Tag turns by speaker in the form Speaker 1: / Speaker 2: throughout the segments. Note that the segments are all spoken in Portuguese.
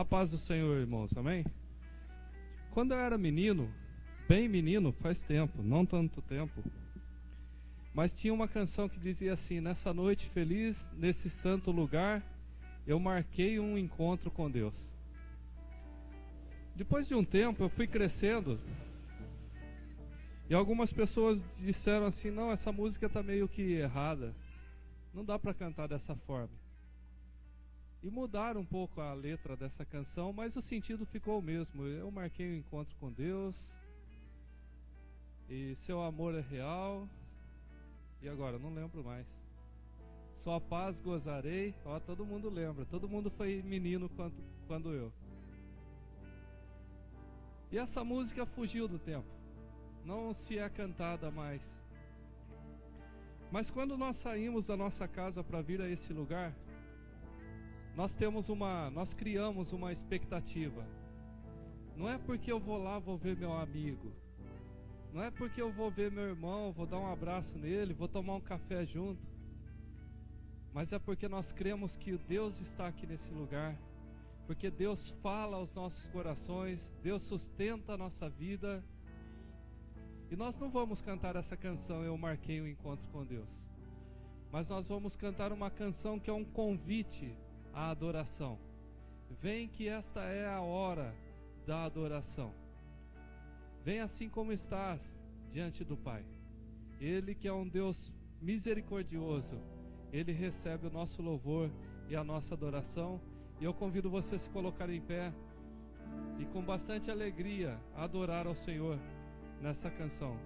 Speaker 1: A paz do Senhor, irmãos, amém? Quando eu era menino, bem menino, faz tempo, não tanto tempo, mas tinha uma canção que dizia assim: nessa noite feliz, nesse santo lugar, eu marquei um encontro com Deus. Depois de um tempo, eu fui crescendo, e algumas pessoas disseram assim: não, essa música está meio que errada, não dá para cantar dessa forma. E mudaram um pouco a letra dessa canção, mas o sentido ficou o mesmo. Eu marquei um encontro com Deus, e seu amor é real. E agora, não lembro mais. Sua paz gozarei. Ó, todo mundo lembra, todo mundo foi menino quando eu. E essa música fugiu do tempo, não se é cantada mais. Mas quando nós saímos da nossa casa para vir a esse lugar, nós criamos uma expectativa. Não é porque eu vou lá, vou ver meu amigo. Não é porque eu vou ver meu irmão, vou dar um abraço nele, vou tomar um café junto. Mas é porque nós cremos que Deus está aqui nesse lugar. Porque Deus fala aos nossos corações, Deus sustenta a nossa vida. E nós não vamos cantar essa canção, Eu Marquei um Encontro com Deus. Mas nós vamos cantar uma canção que é um convite à adoração. Vem que esta é a hora da adoração. Vem assim como estás diante do Pai. Ele que é um Deus misericordioso, Ele recebe o nosso louvor e a nossa adoração. E eu convido você a se colocar em pé e com bastante alegria adorar ao Senhor nessa canção.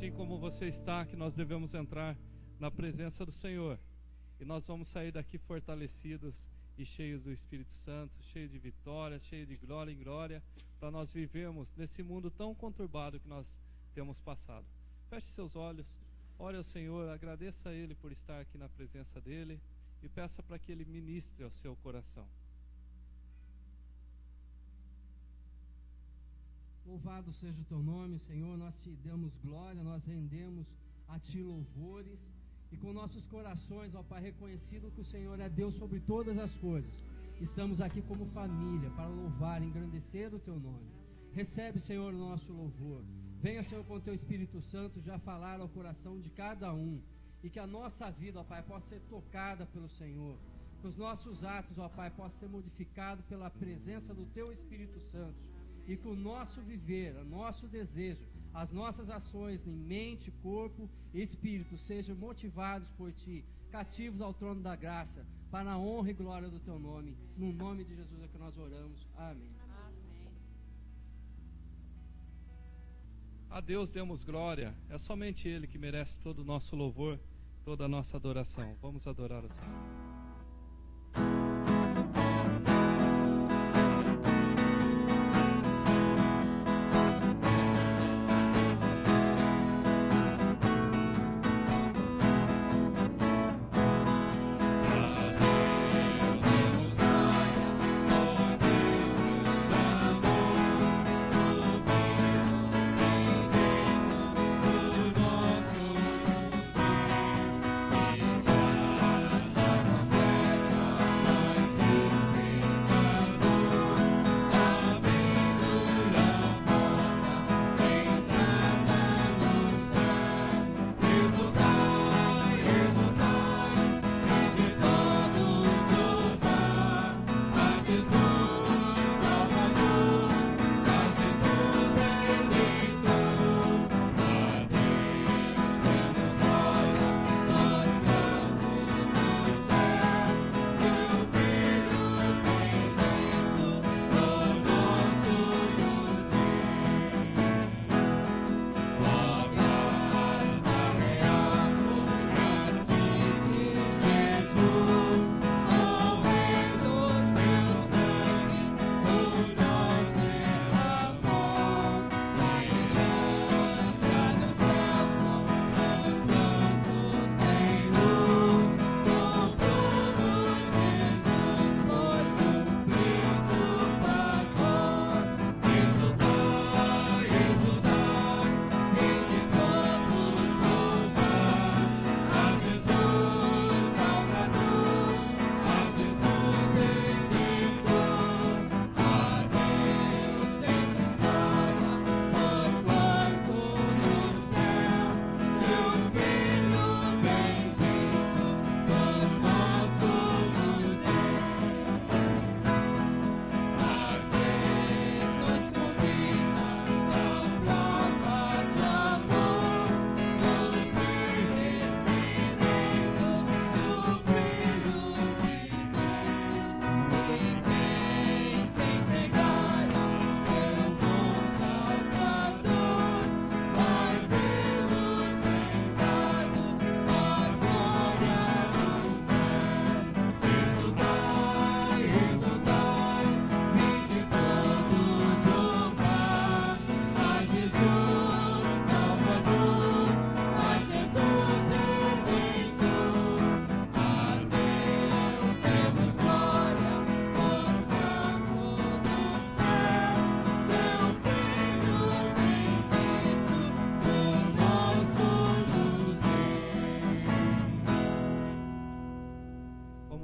Speaker 1: assim como você está, que nós devemos entrar na presença do Senhor. E nós vamos sair daqui fortalecidos e cheios do Espírito Santo, cheios de vitória, cheios de glória em glória, para nós vivermos nesse mundo tão conturbado que nós temos passado. Feche seus olhos, ore ao Senhor, agradeça a Ele por estar aqui na presença dEle e peça para que Ele ministre ao seu coração.
Speaker 2: Louvado seja o teu nome, Senhor, nós te damos glória, nós rendemos a ti louvores, e com nossos corações, ó Pai, reconhecido que o Senhor é Deus sobre todas as coisas, estamos aqui como família para louvar e engrandecer o teu nome. Recebe, Senhor, o nosso louvor. Venha, Senhor, com o teu Espírito Santo já falar ao coração de cada um, e que a nossa vida, ó Pai, possa ser tocada pelo Senhor, que os nossos atos, ó Pai, possam ser modificados pela presença do teu Espírito Santo, e que o nosso viver, o nosso desejo, as nossas ações em mente, corpo e espírito sejam motivados por Ti, cativos ao trono da graça, para a honra e glória do Teu nome. No nome de Jesus é que nós oramos. Amém.
Speaker 1: A Deus demos glória, é somente Ele que merece todo o nosso louvor, toda a nossa adoração. Vamos adorar o Senhor.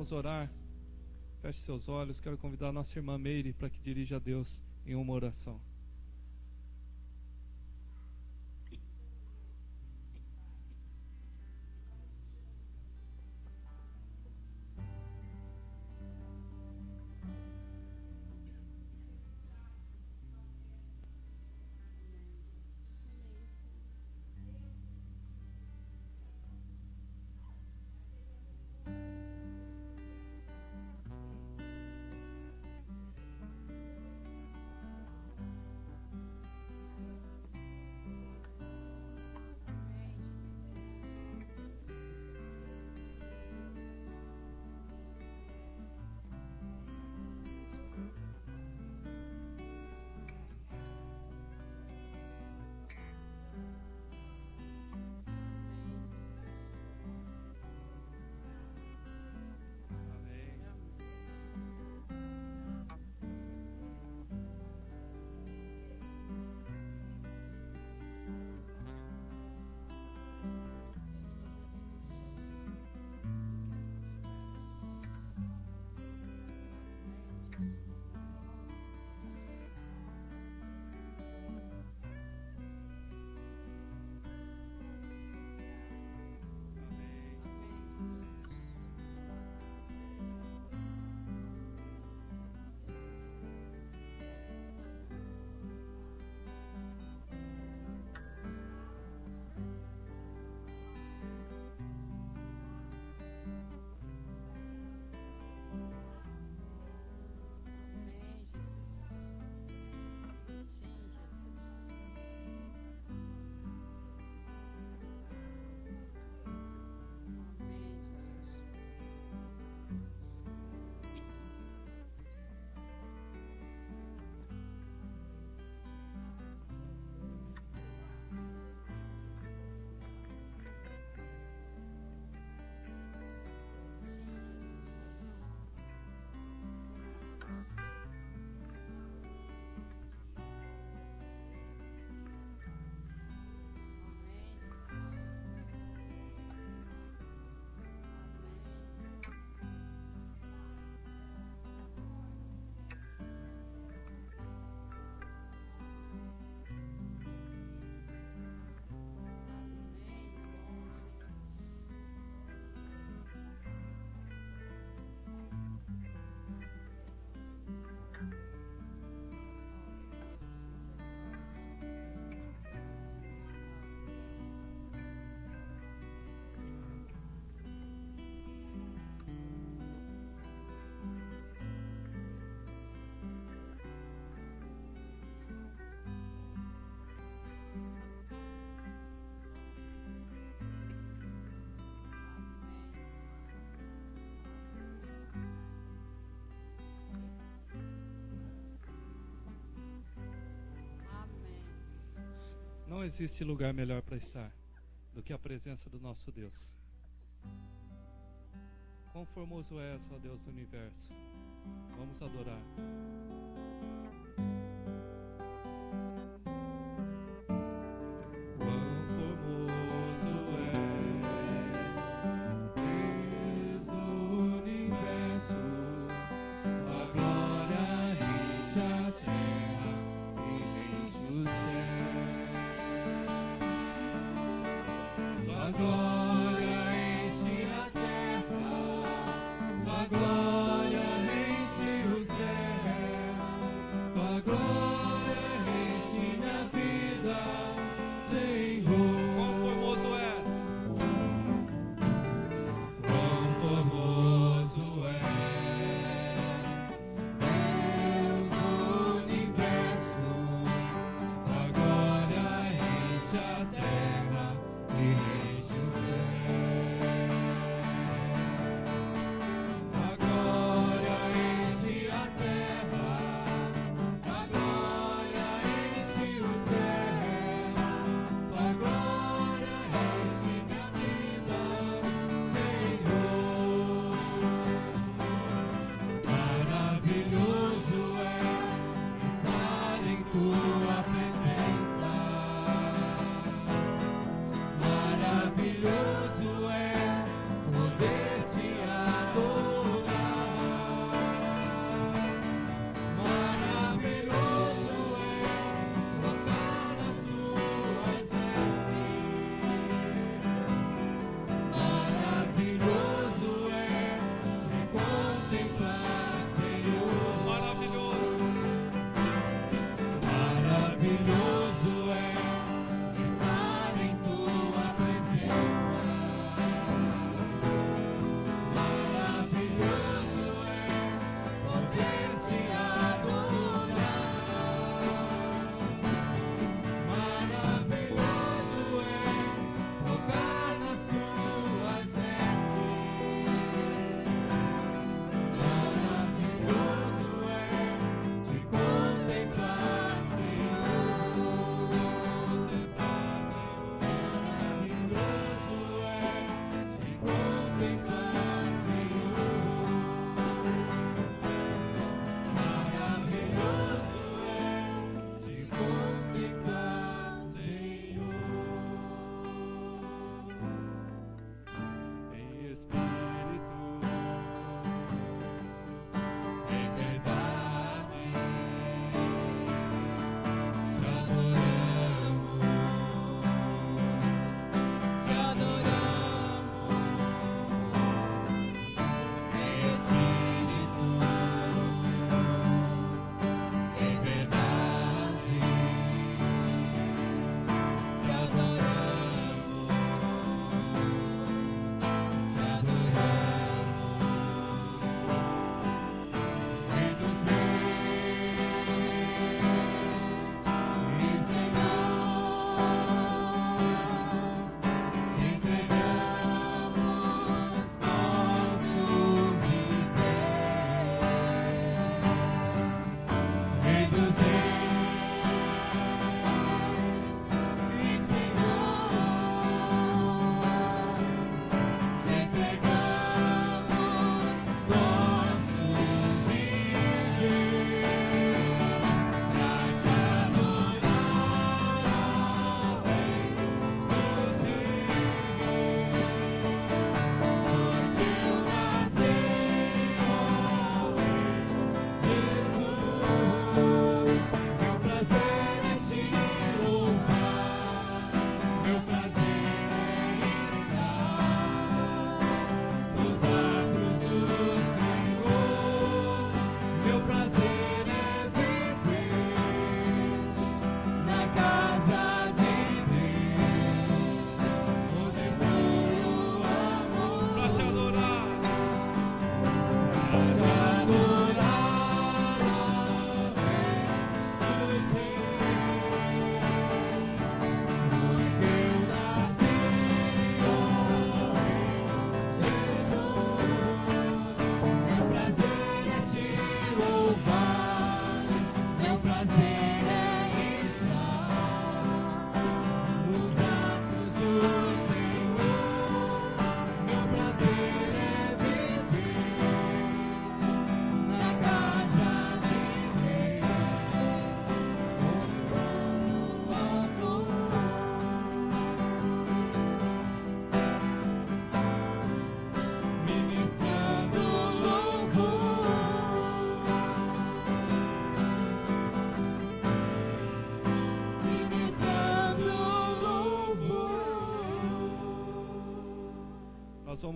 Speaker 1: Orar, feche seus olhos. Quero convidar a nossa irmã Meire para que dirija a Deus em uma oração. existe lugar melhor para estar do que a presença do nosso Deus. Quão formoso és, ó Deus do universo. Vamos adorar.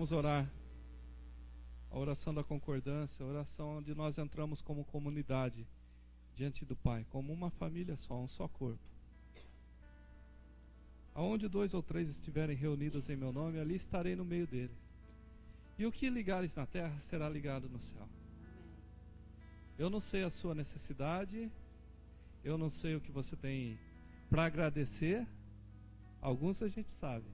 Speaker 1: queremos orar a oração da concordância, a oração onde nós entramos como comunidade diante do Pai, como uma família só, um só corpo. Aonde 2 ou 3 estiverem reunidos em meu nome, ali estarei no meio deles. E o que ligares na terra será ligado no céu. Eu não sei a sua necessidade, eu não sei o que você tem para agradecer. Alguns a gente sabe.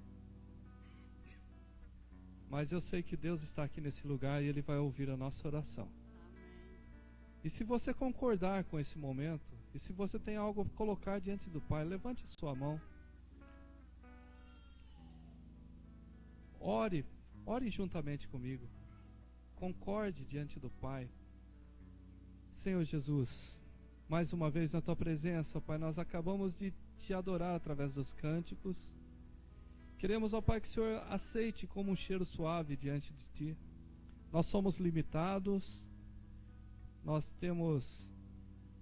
Speaker 1: Mas eu sei que Deus está aqui nesse lugar e Ele vai ouvir a nossa oração. E se você concordar com esse momento, e se você tem algo a colocar diante do Pai, levante a sua mão. Ore juntamente comigo. Concorde diante do Pai. Senhor Jesus, mais uma vez na Tua presença, Pai, nós acabamos de Te adorar através dos cânticos. Queremos, ó Pai, que o Senhor aceite como um cheiro suave diante de Ti. Nós somos limitados, nós temos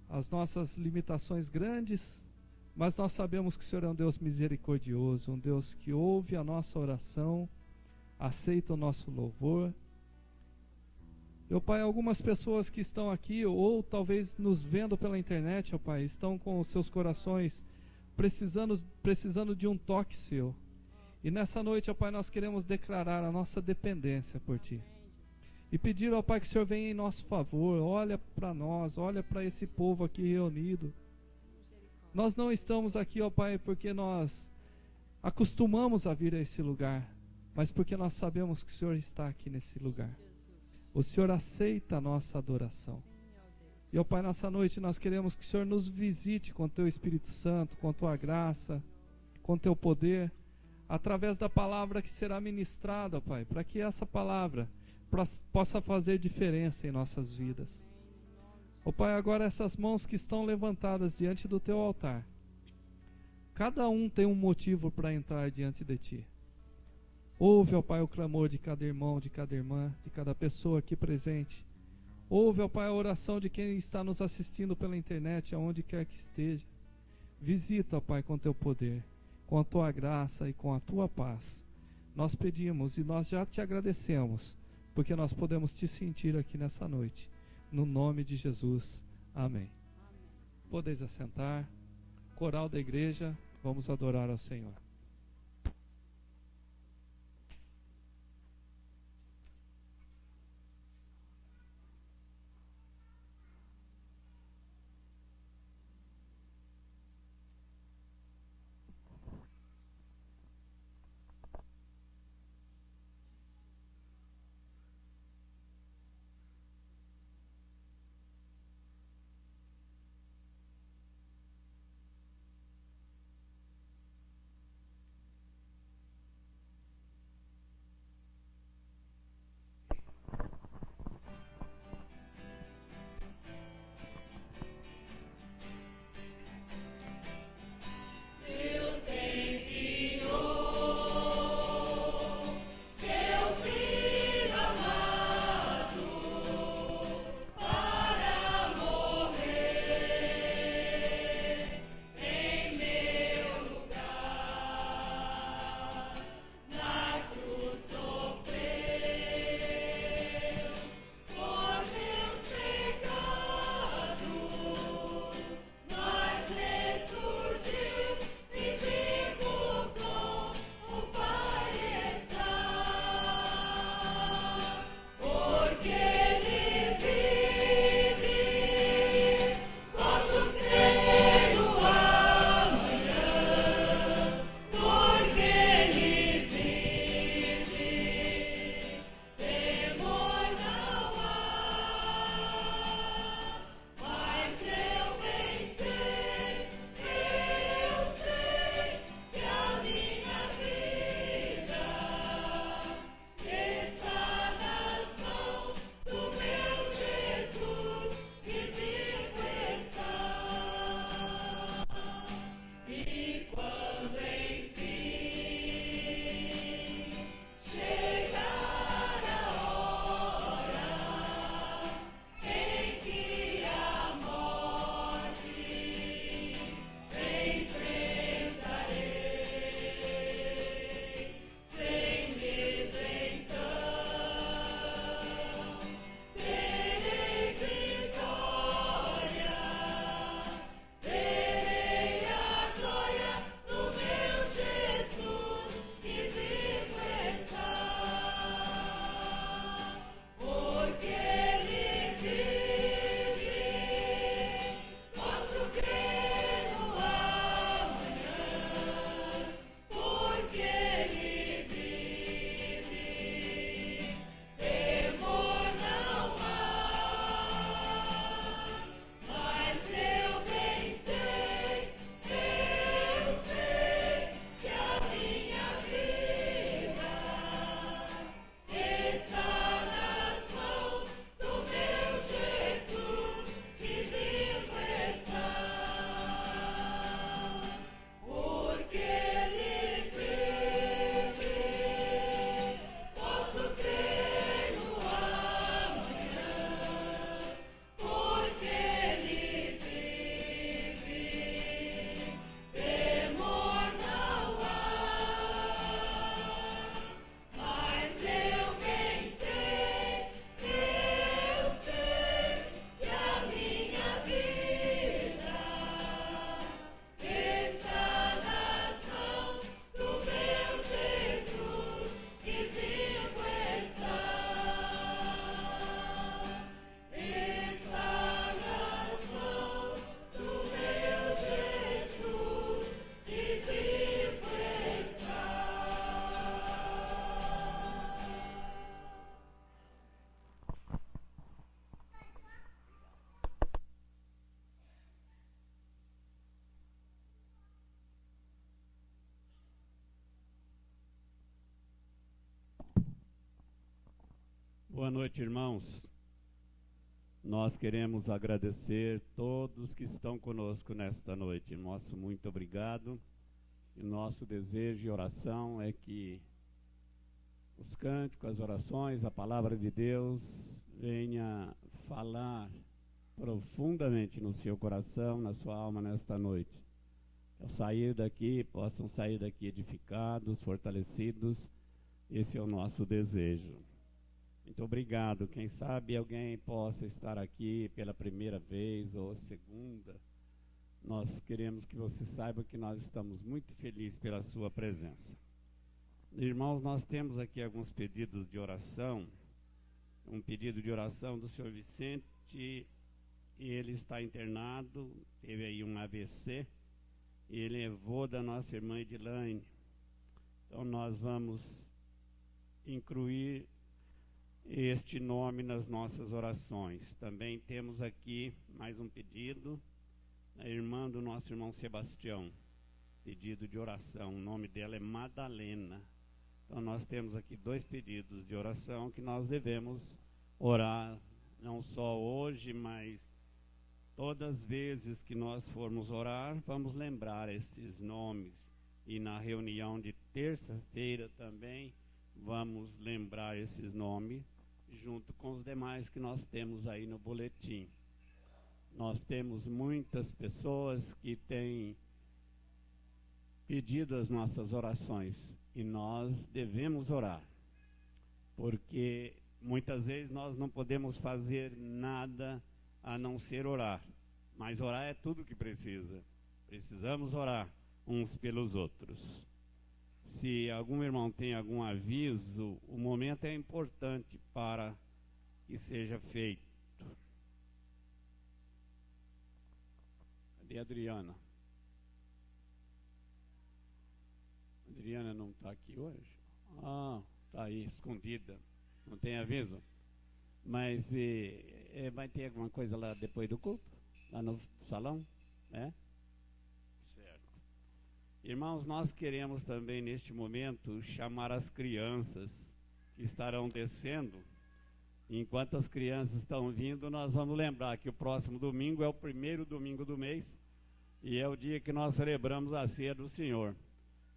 Speaker 1: as nossas limitações grandes, mas nós sabemos que o Senhor é um Deus misericordioso, um Deus que ouve a nossa oração, aceita o nosso louvor. Meu Pai, algumas pessoas que estão aqui, ou talvez nos vendo pela internet, ó Pai, estão com os seus corações precisando de um toque Seu. E nessa noite, ó Pai, nós queremos declarar a nossa dependência por Ti. E pedir, ó Pai, que o Senhor venha em nosso favor, olha para nós, olha para esse povo aqui reunido. Nós não estamos aqui, ó Pai, porque nós acostumamos a vir a esse lugar, mas porque nós sabemos que o Senhor está aqui nesse lugar. O Senhor aceita a nossa adoração. E, ó Pai, nessa noite nós queremos que o Senhor nos visite com Teu Espírito Santo, com Tua graça, com Teu poder, através da palavra que será ministrada, ó Pai, para que essa palavra possa fazer diferença em nossas vidas. Ó Pai, agora essas mãos que estão levantadas diante do Teu altar, cada um tem um motivo para entrar diante de Ti. Ouve, ó Pai, o clamor de cada irmão, de cada irmã, de cada pessoa aqui presente. Ouve, ó Pai, a oração de quem está nos assistindo pela internet, aonde quer que esteja. Visita, ó Pai, com Teu poder, com a Tua graça e com a Tua paz. Nós pedimos e nós já Te agradecemos, porque nós podemos Te sentir aqui nessa noite. No nome de Jesus. Amém. Podeis assentar. Coral da igreja, vamos adorar ao Senhor.
Speaker 3: Boa noite, irmãos. Nós queremos agradecer todos que estão conosco nesta noite. Nosso muito obrigado. E nosso desejo e oração é que os cânticos, as orações, a palavra de Deus venha falar profundamente no seu coração, na sua alma nesta noite. Ao sair daqui, possam sair daqui edificados, fortalecidos. Esse é o nosso desejo. Muito obrigado. Quem sabe alguém possa estar aqui pela primeira vez ou segunda. Nós queremos que você saiba que nós estamos muito felizes pela sua presença. Irmãos, nós temos aqui alguns pedidos de oração. Um pedido de oração do senhor Vicente. Ele está internado, teve aí um AVC. Ele é avô da nossa irmã Edilane. Então nós vamos incluir este nome nas nossas orações. Também temos aqui mais um pedido, a irmã do nosso irmão Sebastião, pedido de oração, o nome dela é Madalena. Então nós temos aqui 2 pedidos de oração que nós devemos orar, não só hoje, mas todas as vezes que nós formos orar, vamos lembrar esses nomes. E na reunião de terça-feira também, vamos lembrar esses nomes, junto com os demais que nós temos aí no boletim. Nós temos muitas pessoas que têm pedido as nossas orações e nós devemos orar, porque muitas vezes nós não podemos fazer nada a não ser orar, mas orar é tudo que precisa. Precisamos orar uns pelos outros. Se algum irmão tem algum aviso, o momento é importante para que seja feito. Cadê a Adriana? A Adriana não está aqui hoje? Ah, está aí, escondida. Não tem aviso? Mas vai ter alguma coisa lá depois do culto? Lá no salão? É? Irmãos, nós queremos também neste momento chamar as crianças que estarão descendo. Enquanto as crianças estão vindo, nós vamos lembrar que o próximo domingo é o primeiro domingo do mês e é o dia que nós celebramos a ceia do Senhor.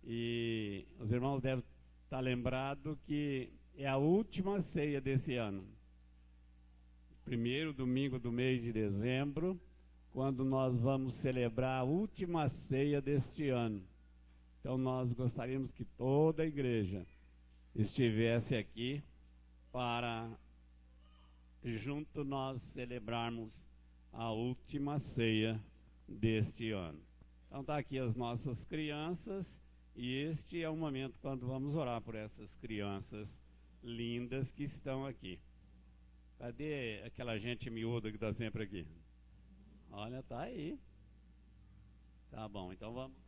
Speaker 3: E os irmãos devem estar lembrados que é a última ceia desse ano. Primeiro domingo do mês de dezembro, quando nós vamos celebrar a última ceia deste ano. Então nós gostaríamos que toda a igreja estivesse aqui para junto nós celebrarmos a última ceia deste ano. Então está aqui as nossas crianças e este é o momento quando vamos orar por essas crianças lindas que estão aqui. Cadê aquela gente miúda que está sempre aqui? Olha, tá aí. Tá bom, então vamos.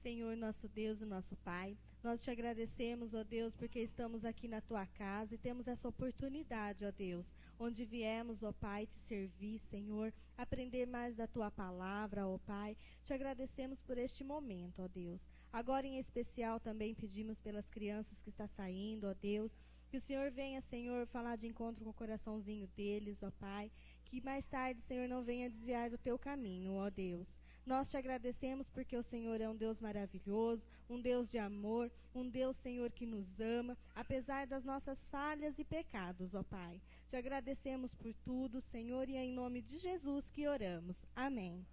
Speaker 4: Senhor, nosso Deus e nosso Pai, nós te agradecemos, ó Deus, porque estamos aqui na tua casa e temos essa oportunidade, ó Deus, onde viemos, ó Pai, te servir, Senhor, aprender mais da tua palavra, ó Pai. Te agradecemos por este momento, ó Deus. Agora, em especial, também pedimos pelas crianças que estão saindo, ó Deus, que o Senhor venha, Senhor, falar de encontro com o coraçãozinho deles, ó Pai, que mais tarde, Senhor, não venha desviar do teu caminho, ó Deus. Nós te agradecemos porque o Senhor é um Deus maravilhoso, um Deus de amor, um Deus, Senhor, que nos ama, apesar das nossas falhas e pecados, ó Pai. Te agradecemos por tudo, Senhor, e é em nome de Jesus que oramos. Amém.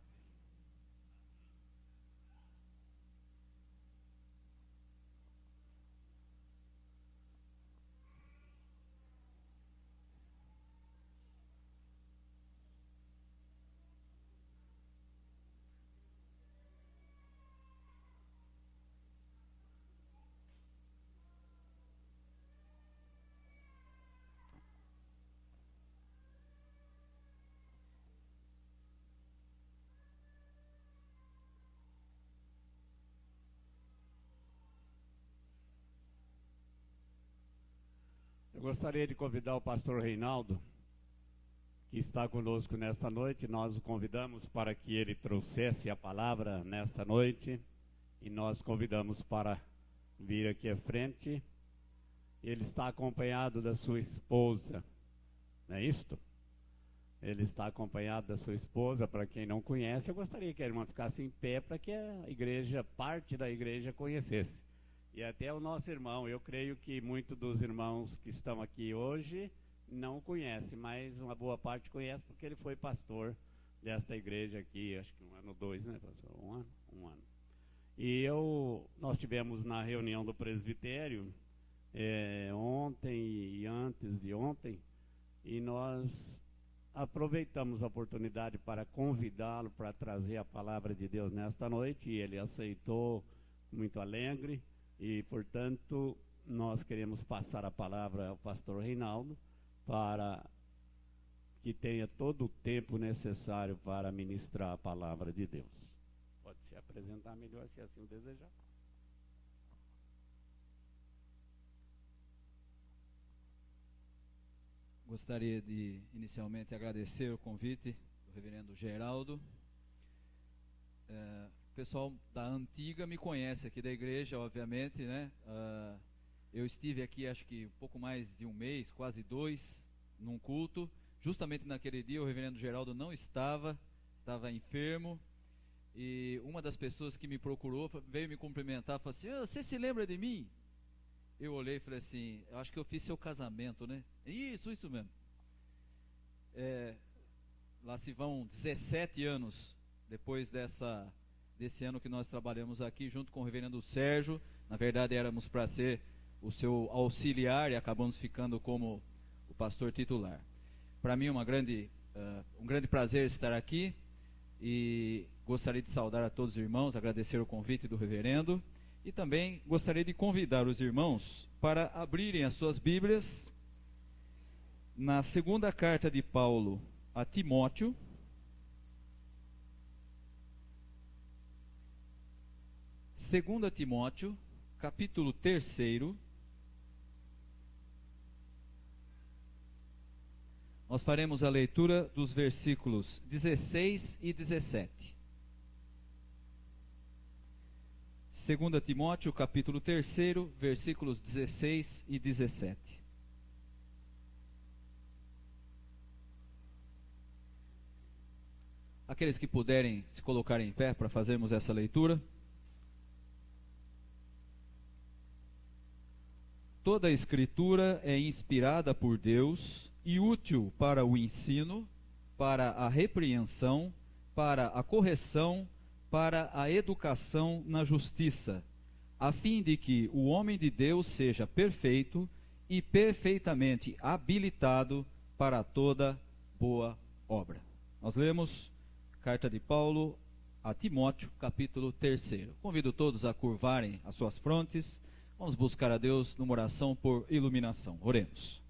Speaker 3: Eu gostaria de convidar o pastor Reinaldo, que está conosco nesta noite. Nós o convidamos para que ele trouxesse a palavra nesta noite e nós convidamos para vir aqui à frente. Ele está acompanhado da sua esposa, não é isto? Ele está acompanhado da sua esposa. Para quem não conhece, eu gostaria que a irmã ficasse em pé para que a igreja, parte da igreja, conhecesse. E até o nosso irmão, eu creio que muitos dos irmãos que estão aqui hoje não conhecem, mas uma boa parte conhece porque ele foi pastor desta igreja aqui, acho que 1 ano ou 2, né, pastor? Um ano. E nós tivemos na reunião do presbitério ontem e antes de ontem, e nós aproveitamos a oportunidade para convidá-lo para trazer a palavra de Deus nesta noite, e ele aceitou muito alegre, e portanto nós queremos passar a palavra ao pastor Reinaldo para que tenha todo o tempo necessário para ministrar a palavra de Deus. Pode se apresentar melhor, se assim o desejar.
Speaker 5: Gostaria de inicialmente agradecer o convite do reverendo Geraldo. O pessoal da antiga me conhece aqui da igreja, obviamente, né? Eu estive aqui acho que um pouco mais de um mês, quase 2, num culto. Justamente naquele dia o reverendo Geraldo não estava enfermo. E uma das pessoas que me procurou veio me cumprimentar, falou assim: você se lembra de mim? Eu olhei e falei assim: eu acho que eu fiz seu casamento, né? Isso mesmo. Lá se vão 17 anos depois desse ano que nós trabalhamos aqui, junto com o reverendo Sérgio. Na verdade éramos para ser o seu auxiliar e acabamos ficando como o pastor titular. Para mim é um grande prazer estar aqui, e gostaria de saudar a todos os irmãos, agradecer o convite do reverendo. E também gostaria de convidar os irmãos para abrirem as suas Bíblias na segunda carta de Paulo a Timóteo, Segunda Timóteo, capítulo 3. Nós faremos a leitura dos versículos 16 e 17. 2 Timóteo, capítulo 3, versículos 16 e 17. Aqueles que puderem se colocar em pé para fazermos essa leitura. Toda a Escritura é inspirada por Deus e útil para o ensino, para a repreensão, para a correção, para a educação na justiça, a fim de que o homem de Deus seja perfeito e perfeitamente habilitado para toda boa obra. Nós lemos carta de Paulo a Timóteo, capítulo 3. Convido todos a curvarem as suas frontes. Vamos buscar a Deus numa oração por iluminação. Oremos.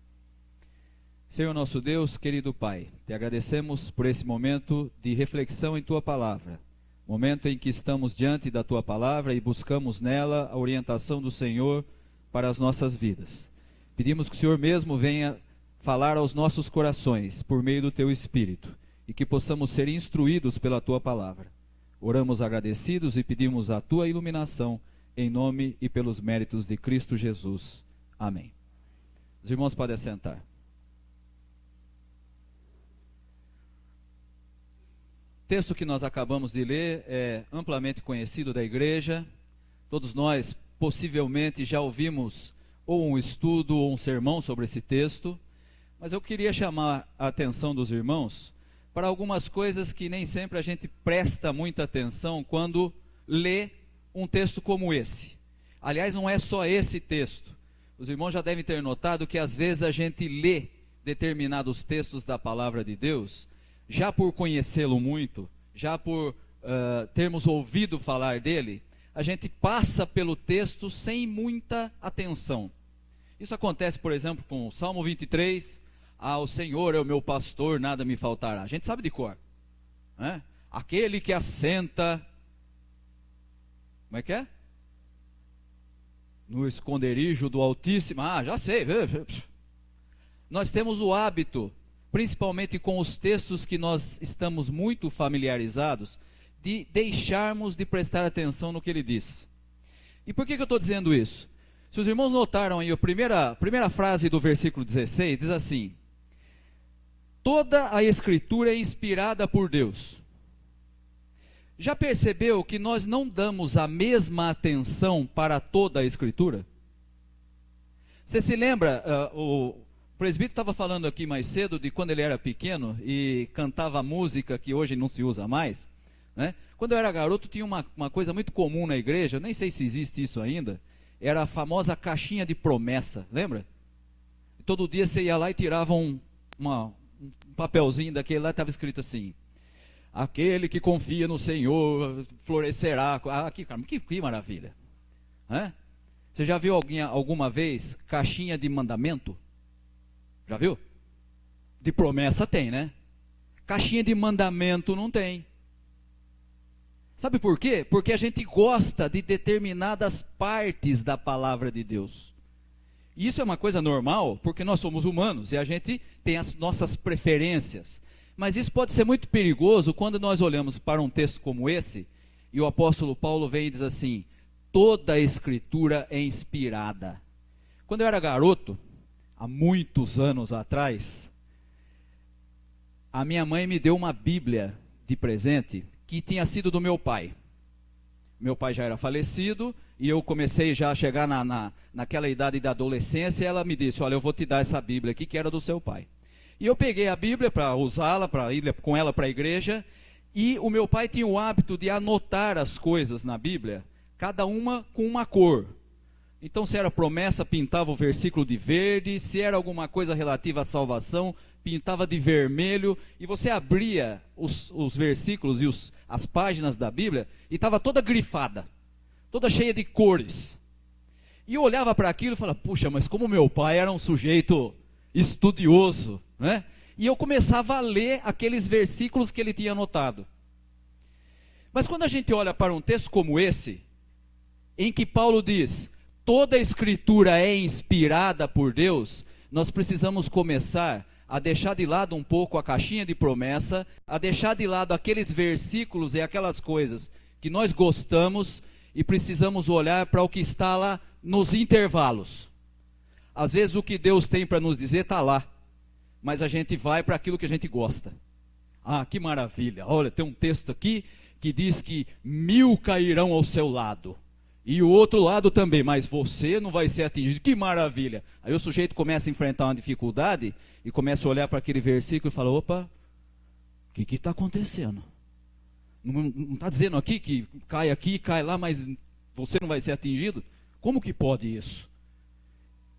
Speaker 5: Senhor nosso Deus, querido Pai, te agradecemos por esse momento de reflexão em Tua Palavra. Momento em que estamos diante da Tua Palavra e buscamos nela a orientação do Senhor para as nossas vidas. Pedimos que o Senhor mesmo venha falar aos nossos corações por meio do Teu Espírito e que possamos ser instruídos pela Tua Palavra. Oramos agradecidos e pedimos a Tua iluminação em nome e pelos méritos de Cristo Jesus. Amém. Os irmãos podem assentar. O texto que nós acabamos de ler é amplamente conhecido da igreja. Todos nós possivelmente já ouvimos ou um estudo ou um sermão sobre esse texto, mas eu queria chamar a atenção dos irmãos para algumas coisas que nem sempre a gente presta muita atenção quando lê um texto como esse. Aliás, não é só esse texto. Os irmãos já devem ter notado que às vezes a gente lê determinados textos da palavra de Deus, já por conhecê-lo muito, já por termos ouvido falar dele, a gente passa pelo texto sem muita atenção. Isso acontece, por exemplo, com o Salmo 23, o Senhor é o meu pastor, nada me faltará. A gente sabe de cor, né? Aquele que assenta, como é que é? No esconderijo do Altíssimo. Já sei. Nós temos o hábito, principalmente com os textos que nós estamos muito familiarizados, de deixarmos de prestar atenção no que ele diz. E por que eu estou dizendo isso? Se os irmãos notaram aí, a primeira frase do versículo 16 diz assim: toda a Escritura é inspirada por Deus. Já percebeu que nós não damos a mesma atenção para toda a Escritura? Você se lembra, o presbítero estava falando aqui mais cedo de quando ele era pequeno e cantava música que hoje não se usa mais, né? Quando eu era garoto tinha uma coisa muito comum na igreja, nem sei se existe isso ainda, era a famosa caixinha de promessa, lembra? Todo dia você ia lá e tirava um papelzinho daquele lá, estava escrito assim: aquele que confia no Senhor florescerá. Ah, que maravilha, né? Você já viu alguma vez caixinha de mandamento? Já viu? De promessa tem, né? Caixinha de mandamento não tem. Sabe por quê? Porque a gente gosta de determinadas partes da palavra de Deus. E isso é uma coisa normal, porque nós somos humanos e a gente tem as nossas preferências. Mas isso pode ser muito perigoso quando nós olhamos para um texto como esse e o apóstolo Paulo vem e diz assim: toda a Escritura é inspirada. Quando eu era garoto, há muitos anos atrás, a minha mãe me deu uma Bíblia de presente que tinha sido do meu pai. Meu pai já era falecido e eu comecei já a chegar naquela idade da adolescência e ela me disse: olha, eu vou te dar essa Bíblia aqui que era do seu pai. E eu peguei a Bíblia para usá-la, para ir com ela para a igreja, e o meu pai tinha o hábito de anotar as coisas na Bíblia, cada uma com uma cor. Então, se era promessa, pintava o versículo de verde, se era alguma coisa relativa à salvação, pintava de vermelho, e você abria os versículos e as páginas da Bíblia, e estava toda grifada, toda cheia de cores. E eu olhava para aquilo e falava: puxa, mas como meu pai era um sujeito estudioso, né? E eu começava a ler aqueles versículos que ele tinha anotado. Mas quando a gente olha para um texto como esse, em que Paulo diz: toda a Escritura é inspirada por Deus, nós precisamos começar a deixar de lado um pouco a caixinha de promessa, a deixar de lado aqueles versículos e aquelas coisas que nós gostamos e precisamos olhar para o que está lá nos intervalos. Às vezes o que Deus tem para nos dizer está lá, mas a gente vai para aquilo que a gente gosta. Ah, que maravilha, olha, tem um texto aqui que diz que 1000 cairão ao seu lado, e o outro lado também, mas você não vai ser atingido. Que maravilha. Aí o sujeito começa a enfrentar uma dificuldade e começa a olhar para aquele versículo e fala: opa, o que está acontecendo? Não está dizendo aqui, cai lá, mas você não vai ser atingido? Como que pode isso?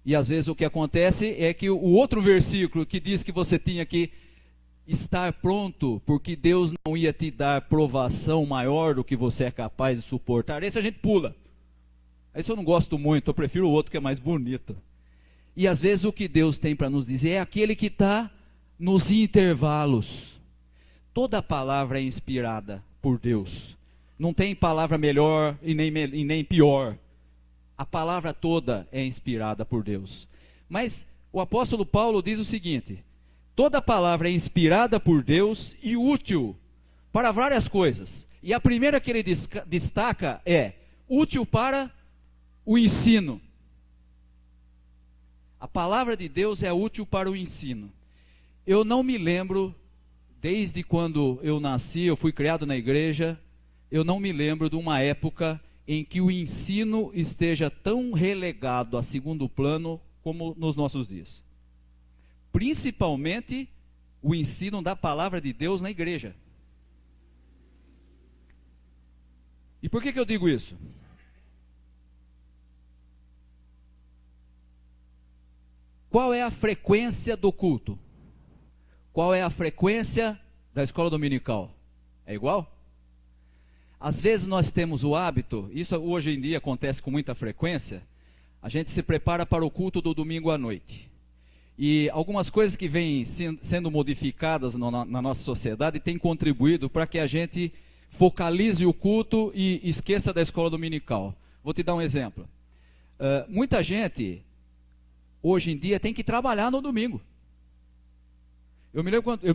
Speaker 5: E às vezes o que acontece é que o outro versículo que diz que você tinha que estar pronto, porque Deus não ia te dar provação maior do que você é capaz de suportar, esse a gente pula. Esse eu não gosto muito, eu prefiro o outro que é mais bonito. E às vezes o que Deus tem para nos dizer é aquele que está nos intervalos. Toda palavra é inspirada por Deus. Não tem palavra melhor e nem pior. A palavra toda é inspirada por Deus. Mas o apóstolo Paulo diz o seguinte: toda palavra é inspirada por Deus e útil para várias coisas. E a primeira que ele destaca é útil para o ensino. A palavra de Deus é útil para o ensino. Eu não me lembro, desde quando eu nasci, eu fui criado na igreja, eu não me lembro de uma época em que o ensino esteja tão relegado a segundo plano como nos nossos dias. Principalmente o ensino da palavra de Deus na igreja. E por que eu digo isso? Qual é a frequência do culto? Qual é a frequência da escola dominical? É igual? Às vezes nós temos o hábito, isso hoje em dia acontece com muita frequência, a gente se prepara para o culto do domingo à noite. E algumas coisas que vêm sendo modificadas na nossa sociedade têm contribuído para que a gente focalize o culto e esqueça da escola dominical. Vou te dar um exemplo. Muita gente, hoje em dia, tem que trabalhar no domingo. Eu me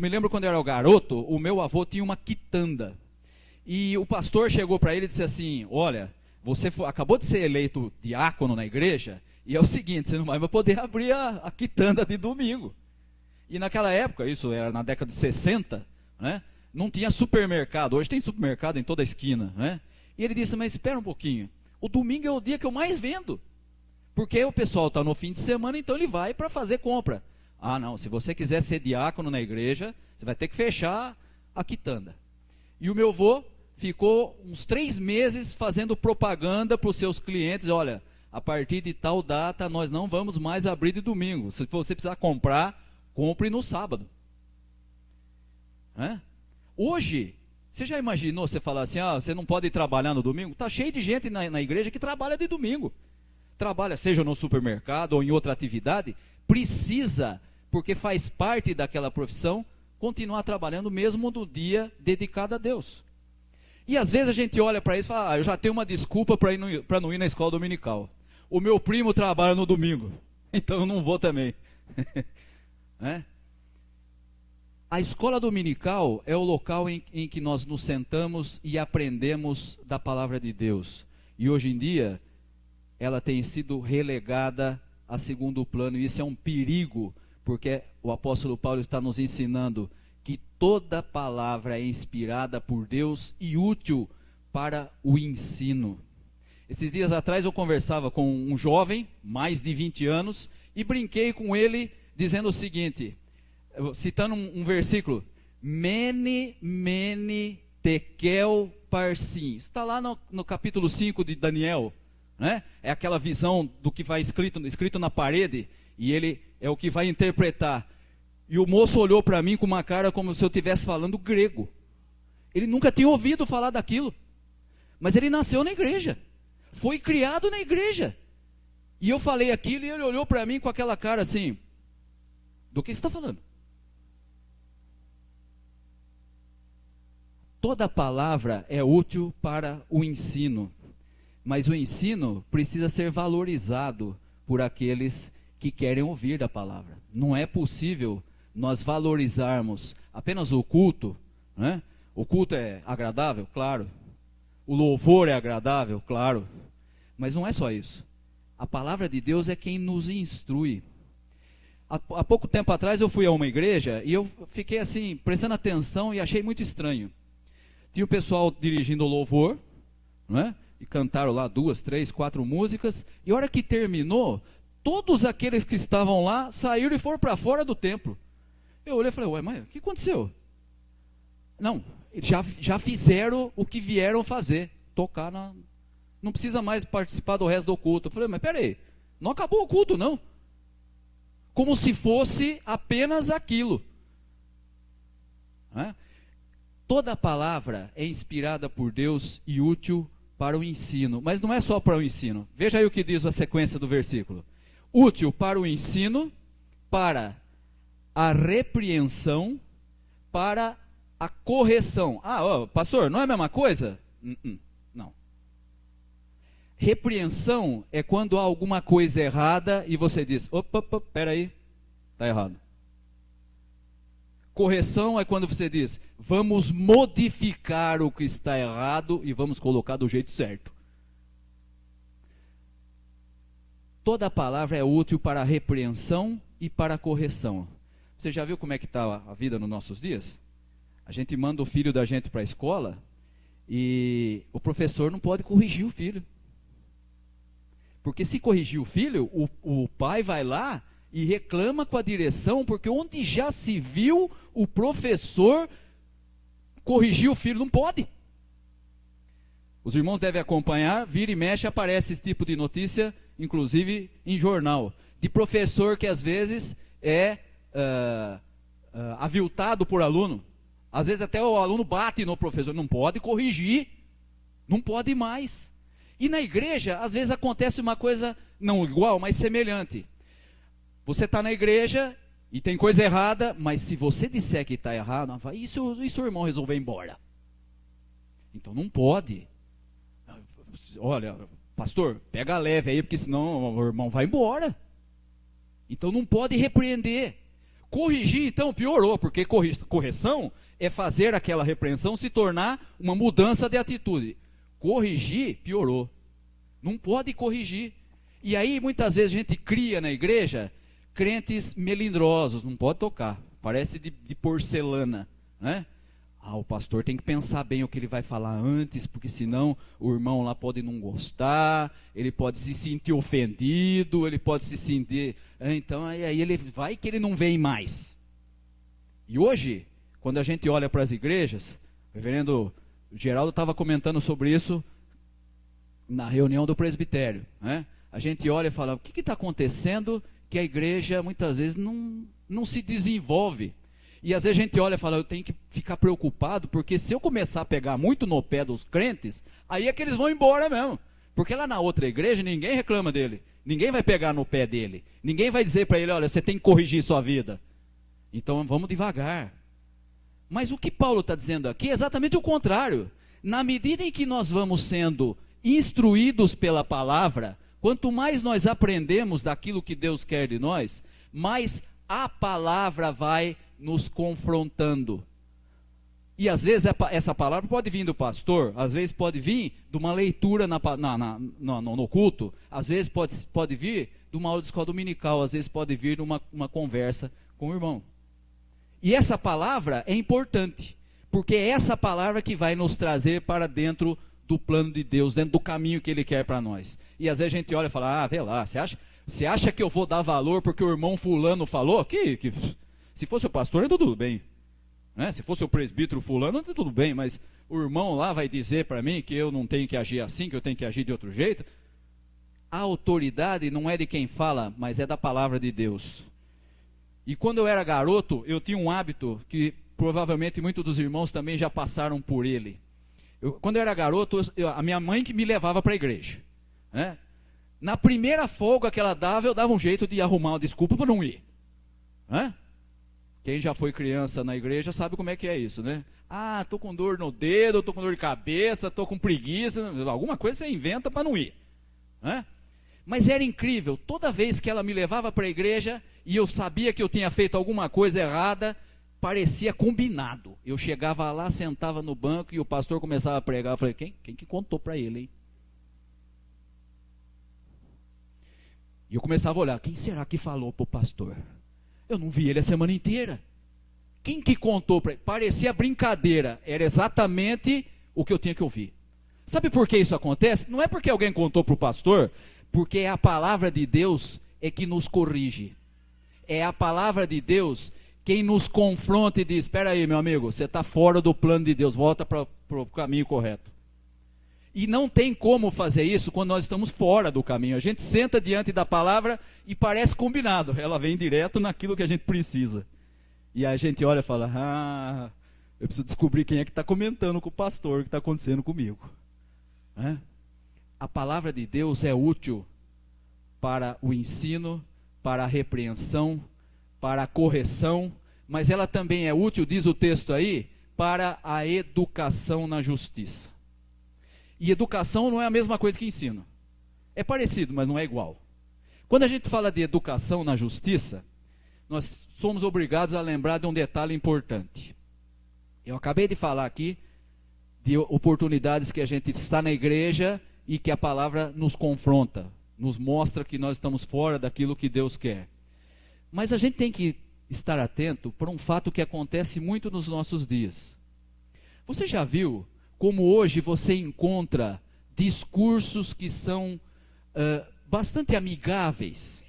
Speaker 5: lembro quando eu era garoto, o meu avô tinha uma quitanda. E o pastor chegou para ele e disse assim: olha, você acabou de ser eleito diácono na igreja, e é o seguinte, você não vai poder abrir a quitanda de domingo. E naquela época, isso era na década de 60, né, não tinha supermercado. Hoje tem supermercado em toda a esquina, né? E ele disse, mas espera um pouquinho, o domingo é o dia que eu mais vendo, porque o pessoal está no fim de semana, então ele vai para fazer compra. Ah não, se você quiser ser diácono na igreja, você vai ter que fechar a quitanda. E o meu avô ficou uns 3 meses fazendo propaganda para os seus clientes, olha, a partir de tal data nós não vamos mais abrir de domingo, se você precisar comprar, compre no sábado. Hoje, você já imaginou você falar assim, você não pode trabalhar no domingo? Está cheio de gente na igreja que trabalha de domingo. Trabalha seja no supermercado ou em outra atividade, precisa, porque faz parte daquela profissão, continuar trabalhando mesmo no dia dedicado a Deus. E às vezes a gente olha para isso e fala, eu já tenho uma desculpa para não ir na escola dominical. O meu primo trabalha no domingo, então eu não vou também. A escola dominical é o local em que nós nos sentamos e aprendemos da palavra de Deus. E hoje em dia, ela tem sido relegada a segundo plano, e isso é um perigo, porque o apóstolo Paulo está nos ensinando que toda palavra é inspirada por Deus e útil para o ensino. Esses dias atrás eu conversava com um jovem, mais de 20 anos, e brinquei com ele dizendo o seguinte, citando um versículo, Mene, mene, tekel, parsim. Está lá no capítulo 5 de Daniel, né? É aquela visão do que vai escrito na parede, e ele é o que vai interpretar. E o moço olhou para mim com uma cara como se eu estivesse falando grego. Ele nunca tinha ouvido falar daquilo, mas ele nasceu na igreja, foi criado na igreja. E eu falei aquilo e ele olhou para mim com aquela cara assim, do que você está falando? Toda palavra é útil para o ensino, mas o ensino precisa ser valorizado por aqueles que querem ouvir a palavra. Não é possível nós valorizarmos apenas o culto, né? O culto é agradável? Claro. O louvor é agradável? Claro. Mas não é só isso. A palavra de Deus é quem nos instrui. Há pouco tempo atrás eu fui a uma igreja e eu fiquei assim, prestando atenção e achei muito estranho. Tinha o pessoal dirigindo o louvor, né? E cantaram lá 2, 3, 4 músicas, e a hora que terminou, todos aqueles que estavam lá saíram e foram para fora do templo. Eu olhei e falei, ué, mas o que aconteceu? Não, já fizeram o que vieram fazer, tocar não precisa mais participar do resto do culto. Eu falei, mas peraí, não acabou o culto não. Como se fosse apenas aquilo. Toda palavra é inspirada por Deus e útil para o ensino, mas não é só para o ensino. Veja aí o que diz a sequência do versículo. Útil para o ensino, para a repreensão, para a correção. Pastor, não é a mesma coisa? Não. Repreensão é quando há alguma coisa errada e você diz, opa, peraí, está errado. Correção é quando você diz, vamos modificar o que está errado e vamos colocar do jeito certo. Toda palavra é útil para a repreensão e para a correção. Você já viu como é que está a vida nos nossos dias? A gente manda o filho da gente para a escola e o professor não pode corrigir o filho. Porque se corrigir o filho, o pai vai lá e reclama com a direção, porque onde já se viu o professor corrigir o filho, não pode. Os irmãos devem acompanhar, vira e mexe, aparece esse tipo de notícia, inclusive em jornal, de professor que às vezes é aviltado por aluno. Às vezes até o aluno bate no professor, não pode corrigir, não pode mais. E na igreja, às vezes acontece uma coisa, não igual, mas semelhante. Você está na igreja e tem coisa errada, mas se você disser que está errado, e se o irmão resolver ir embora? Então não pode. Olha, pastor, pega leve aí, porque senão o irmão vai embora. Então não pode repreender. Corrigir, então, piorou, porque correção é fazer aquela repreensão se tornar uma mudança de atitude. Corrigir, piorou. Não pode corrigir. E aí, muitas vezes, a gente cria na igreja crentes melindrosos, não pode tocar, parece de porcelana, né? O pastor tem que pensar bem o que ele vai falar antes, porque senão o irmão lá pode não gostar, ele pode se sentir ofendido, ele pode se sentir... Então, aí ele vai que ele não vem mais. E hoje, quando a gente olha para as igrejas, o reverendo Geraldo estava comentando sobre isso na reunião do presbitério, né? A gente olha e fala, o que está acontecendo que a igreja muitas vezes não se desenvolve? E às vezes a gente olha e fala, eu tenho que ficar preocupado, porque se eu começar a pegar muito no pé dos crentes, aí é que eles vão embora mesmo. Porque lá na outra igreja ninguém reclama dele, ninguém vai pegar no pé dele, ninguém vai dizer para ele, olha, você tem que corrigir sua vida. Então vamos devagar. Mas o que Paulo está dizendo aqui é exatamente o contrário. Na medida em que nós vamos sendo instruídos pela palavra, quanto mais nós aprendemos daquilo que Deus quer de nós, mais a palavra vai nos confrontando. E às vezes essa palavra pode vir do pastor, às vezes pode vir de uma leitura no culto, às vezes pode vir de uma aula de escola dominical, às vezes pode vir de uma conversa com o irmão. E essa palavra é importante, porque é essa palavra que vai nos trazer para dentro do plano de Deus, dentro do caminho que Ele quer para nós. E às vezes a gente olha e fala, vê lá, você acha que eu vou dar valor porque o irmão fulano falou? Se fosse o pastor, então tudo bem, né? Se fosse o presbítero fulano, então tudo bem, mas o irmão lá vai dizer para mim que eu não tenho que agir assim, que eu tenho que agir de outro jeito. A autoridade não é de quem fala, mas é da palavra de Deus. E quando eu era garoto, eu tinha um hábito que provavelmente muitos dos irmãos também já passaram por ele. Quando eu era garoto, a minha mãe que me levava para a igreja, né? Na primeira folga que ela dava, eu dava um jeito de arrumar uma desculpa para não ir, né? Quem já foi criança na igreja sabe como é que é isso, né? Tô com dor no dedo, tô com dor de cabeça, tô com preguiça, alguma coisa você inventa para não ir, né? Mas era incrível, toda vez que ela me levava para a igreja e eu sabia que eu tinha feito alguma coisa errada, parecia combinado. Eu chegava lá, sentava no banco e o pastor começava a pregar. Eu falei, quem que contou para ele, hein? E eu começava a olhar, quem será que falou para o pastor? Eu não vi ele a semana inteira. Quem que contou para ele? Parecia brincadeira, era exatamente o que eu tinha que ouvir. Sabe por que isso acontece? Não é porque alguém contou para o pastor, porque é a palavra de Deus é que nos corrige. É a palavra de Deus quem nos confronta e diz, espera aí meu amigo, você está fora do plano de Deus, volta para o caminho correto. E não tem como fazer isso quando nós estamos fora do caminho. A gente senta diante da palavra e parece combinado, ela vem direto naquilo que a gente precisa. E a gente olha e fala, eu preciso descobrir quem é que está comentando com o pastor o que está acontecendo comigo. A palavra de Deus é útil para o ensino, para a repreensão, para a correção, mas ela também é útil, diz o texto aí, para a educação na justiça. E educação não é a mesma coisa que ensino. É parecido, mas não é igual. Quando a gente fala de educação na justiça, nós somos obrigados a lembrar de um detalhe importante. Eu acabei de falar aqui de oportunidades que a gente está na igreja e que a palavra nos confronta, nos mostra que nós estamos fora daquilo que Deus quer. Mas a gente tem que estar atento para um fato que acontece muito nos nossos dias. Você já viu como hoje você encontra discursos que são bastante amigáveis,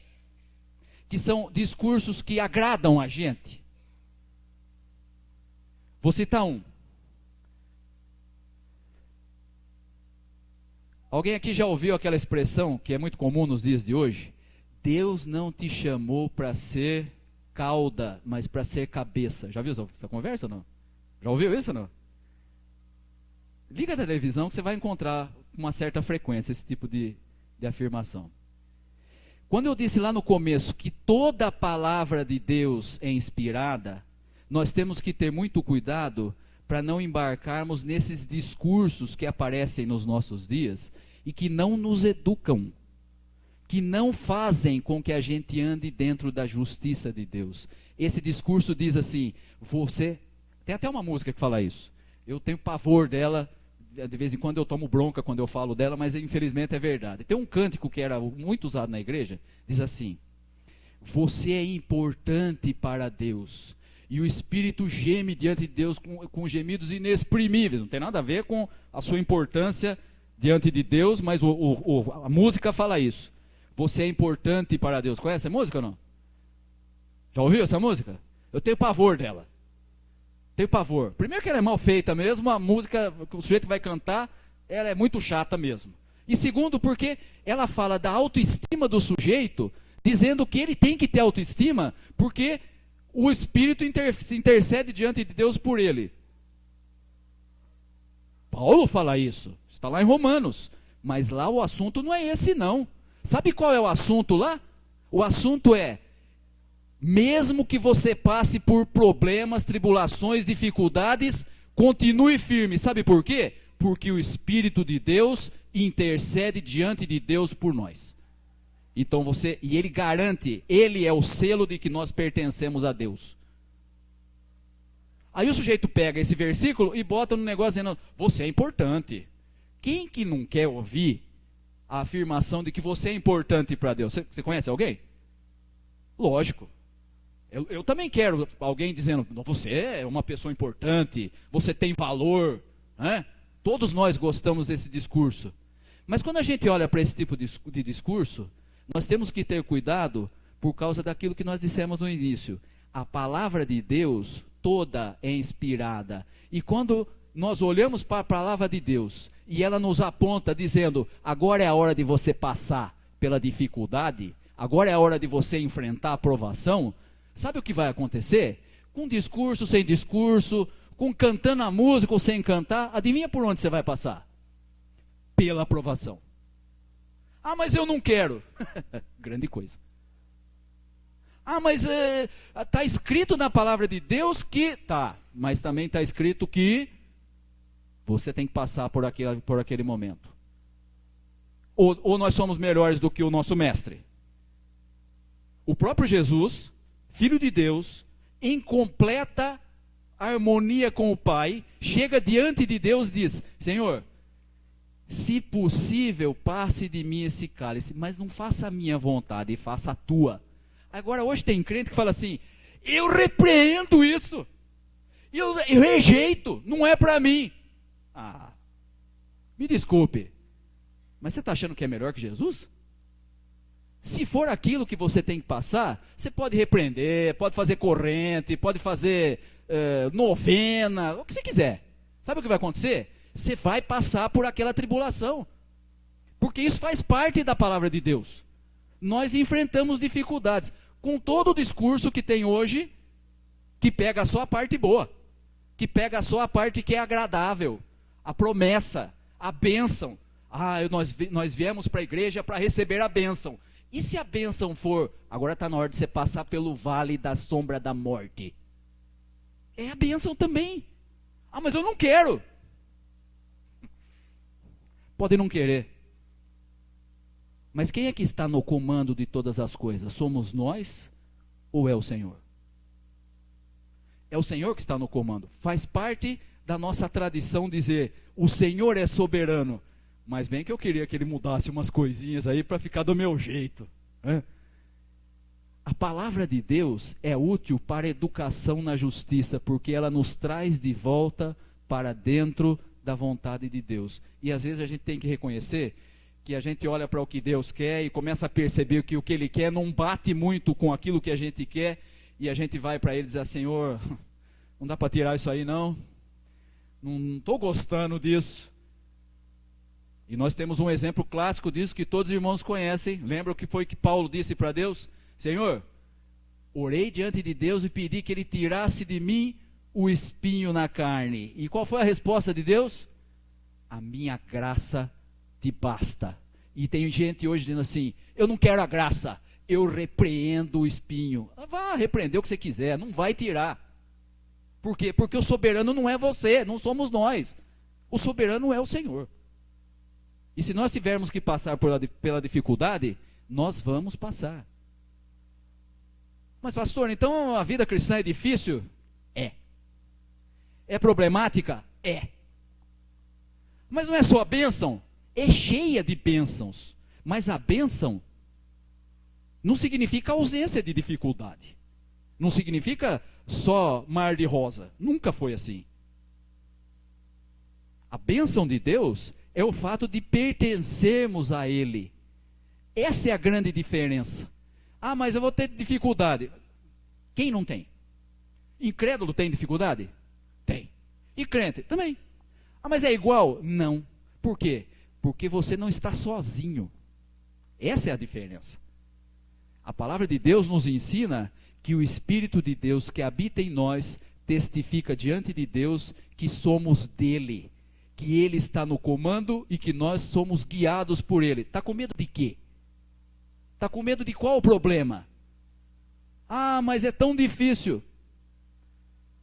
Speaker 5: que são discursos que agradam a gente? Vou citar um. Alguém aqui já ouviu aquela expressão que é muito comum nos dias de hoje? Deus não te chamou para ser cauda, mas para ser cabeça. Já viu essa conversa ou não? Já ouviu isso ou não? Liga a televisão que você vai encontrar com uma certa frequência esse tipo de afirmação. Quando eu disse lá no começo que toda a palavra de Deus é inspirada, nós temos que ter muito cuidado para não embarcarmos nesses discursos que aparecem nos nossos dias e que não nos educam, que não fazem com que a gente ande dentro da justiça de Deus. Esse discurso diz assim, tem até uma música que fala isso, eu tenho pavor dela, de vez em quando eu tomo bronca quando eu falo dela, mas infelizmente é verdade. Tem um cântico que era muito usado na igreja, diz assim: você é importante para Deus, e o Espírito geme diante de Deus com gemidos inexprimíveis. Não tem nada a ver com a sua importância diante de Deus, mas a música fala isso. Você é importante para Deus. Conhece essa música ou não? Já ouviu essa música? Eu tenho pavor dela. Tenho pavor. Primeiro que ela é mal feita mesmo, a música que o sujeito vai cantar, ela é muito chata mesmo. E segundo, porque ela fala da autoestima do sujeito, dizendo que ele tem que ter autoestima, porque o Espírito intercede diante de Deus por ele. Paulo fala isso, está lá em Romanos, mas lá o assunto não é esse não. Sabe qual é o assunto lá? O assunto é: mesmo que você passe por problemas, tribulações, dificuldades, continue firme. Sabe por quê? Porque o Espírito de Deus intercede diante de Deus por nós. Então e ele garante, ele é o selo de que nós pertencemos a Deus. Aí o sujeito pega esse versículo e bota no negócio dizendo: você é importante. Quem que não quer ouvir a afirmação de que você é importante para Deus? Você conhece alguém? Lógico. Eu também quero alguém dizendo: você é uma pessoa importante, você tem valor, né? Todos nós gostamos desse discurso. Mas quando a gente olha para esse tipo de discurso, nós temos que ter cuidado por causa daquilo que nós dissemos no início. A palavra de Deus toda é inspirada. E quando nós olhamos para a palavra de Deus e ela nos aponta dizendo: agora é a hora de você passar pela dificuldade, agora é a hora de você enfrentar a provação, sabe o que vai acontecer? Com discurso, sem discurso, com cantando a música ou sem cantar, adivinha por onde você vai passar? Pela aprovação. Ah, mas eu não quero. Grande coisa. Ah, mas está escrito na palavra de Deus que... Tá, mas também está escrito que você tem que passar por aquele momento. Ou nós somos melhores do que o nosso mestre? O próprio Jesus, Filho de Deus, em completa harmonia com o Pai, chega diante de Deus e diz: Senhor, se possível, passe de mim esse cálice, mas não faça a minha vontade, faça a tua. Agora, hoje tem crente que fala assim: eu repreendo isso, eu rejeito, não é para mim. Ah, me desculpe, mas você está achando que é melhor que Jesus? Se for aquilo que você tem que passar, você pode repreender, pode fazer corrente, pode fazer novena, o que você quiser. Sabe o que vai acontecer? Você vai passar por aquela tribulação, porque isso faz parte da palavra de Deus. Nós enfrentamos dificuldades, com todo o discurso que tem hoje, que pega só a parte boa, que pega só a parte que é agradável, a promessa, a bênção. Ah, nós viemos para a igreja para receber a bênção. E se a bênção for: agora está na hora de você passar pelo vale da sombra da morte? É a bênção também. Ah, mas eu não quero. Pode não querer. Mas quem é que está no comando de todas as coisas? Somos nós ou é o Senhor? É o Senhor que está no comando. Faz parte da nossa tradição dizer: o Senhor é soberano. Mas bem que eu queria que ele mudasse umas coisinhas aí para ficar do meu jeito. Né? A palavra de Deus é útil para a educação na justiça, porque ela nos traz de volta para dentro da vontade de Deus. E às vezes a gente tem que reconhecer que a gente olha para o que Deus quer e começa a perceber que o que Ele quer não bate muito com aquilo que a gente quer, e a gente vai para Ele e diz: Senhor, não dá para tirar isso aí não estou gostando disso. E nós temos um exemplo clássico disso que todos os irmãos conhecem. Lembra o que foi que Paulo disse para Deus? Senhor, orei diante de Deus e pedi que Ele tirasse de mim o espinho na carne. E qual foi a resposta de Deus? A minha graça te basta. E tem gente hoje dizendo assim: eu não quero a graça, eu repreendo o espinho. Vá repreender o que você quiser, não vai tirar. Por quê? Porque o soberano não é você, não somos nós. O soberano é o Senhor. E se nós tivermos que passar pela dificuldade, nós vamos passar. Mas pastor, então a vida cristã é difícil? É. É problemática? É. Mas não é só a bênção, é cheia de bênçãos. Mas a bênção não significa ausência de dificuldade. Não significa só mar de rosa. Nunca foi assim. A bênção de Deus é o fato de pertencermos a Ele. Essa é a grande diferença. Ah, mas eu vou ter dificuldade. Quem não tem? Incrédulo tem dificuldade? Tem. E crente? Também. Ah, mas é igual? Não. Por quê? Porque você não está sozinho. Essa é a diferença. A palavra de Deus nos ensina que o Espírito de Deus que habita em nós testifica diante de Deus que somos dele, que ele está no comando e que nós somos guiados por ele. Está com medo de quê? Está com medo de qual o problema? Ah, mas é tão difícil.